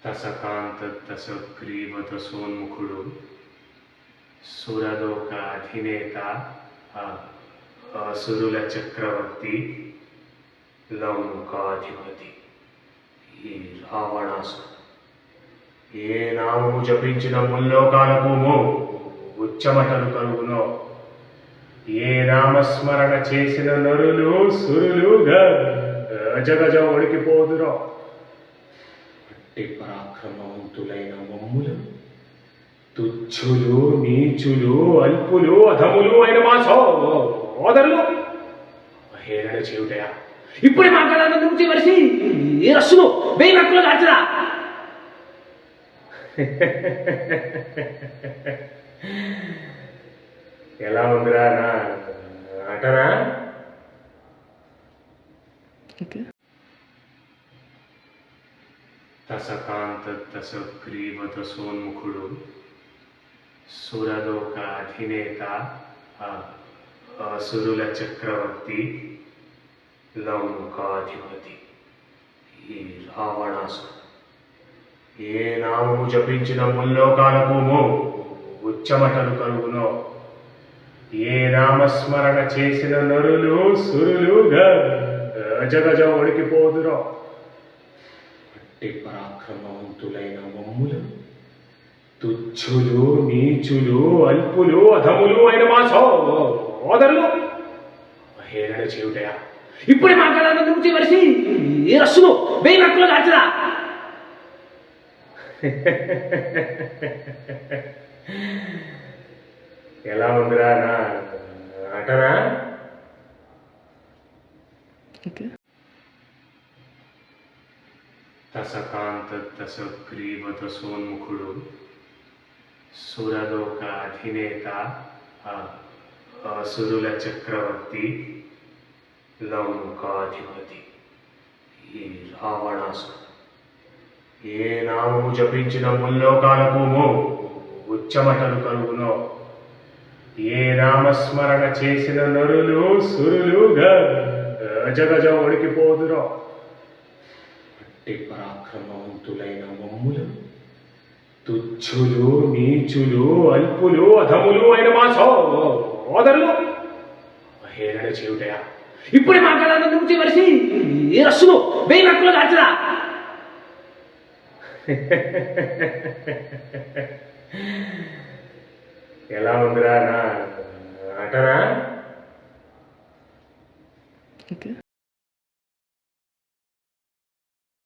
తసకాంతదశగ్రీవదశోన్ముఖుడు సురలోక అధినేత అసురుల చక్రవర్తి లంకాధిపతి ఈ రావణాసుడు ఏ నామము జపించిన ముల్లోకాలకు ఉచ్చమటలు కలుగునో ఏ నామస్మరణ చేసిన నరులు సురులు గజగజ వణికిపోదురో అట్టి పరాక్రమవంతులైన మమ్ములు తుచ్చులు నీచులు అల్పులు అధములు అయిన మా సోదరులు అవహేళన చేయుటయా ఇప్పుడే మా గలాన్ని నుంచి వరిసి ఏ రస్సును వెయ్యి రక్కులు దాచరా ఎలా ఉందిరా నా అటనా తసకాంతదశగ్రీవదశోన్ముఖుడు సురలోక అధినేత అసురుల చక్రవర్తి లంకాధిపతి ఈ రావణాసుడు ఏ నామము జపించిన ముల్లోకాలకు ఉచ్చమటలు కలుగునో ఏ నామస్మరణ చేసిన నరులు సురులు గజగజ వణికిపోదురో అట్టి పరాక్రమవంతులైన మమ్ములు తుచ్చులు నీచులు అల్పులు అధములు అయిన మా సోదరులు అవహేళన చేయుటయా ఇప్పుడే మా గలాన్ని నుంచి వరిసి ఏ రస్సును వెయ్యి రక్కులు దాచరా ఎలా ఉందిరా నా అటనా తసకాంతదశగ్రీవదశోన్ముఖుడు సురలోక అధినేత అసురుల చక్రవర్తి లంకాధిపతి ఈ రావణాసుడు ఏ నామము జపించిన ముల్లోకాలకు ఉచ్చమటలు కలుగునో ఏ నామస్మరణ చేసిన నరులు సురులు గజగజ వణికిపోదురో అట్టి పరాక్రమవంతులైన మమ్ములు తుచ్చులు నీచులు అల్పులు అధములు అయిన మా సోదరులు అవహేళన చేయుటయా ఇప్పుడే మా గలాన్ని నుంచి వరిసి ఏ రస్సును వెయ్యి రక్కులు దాచరా ఎలా ఉందిరా నా అటనా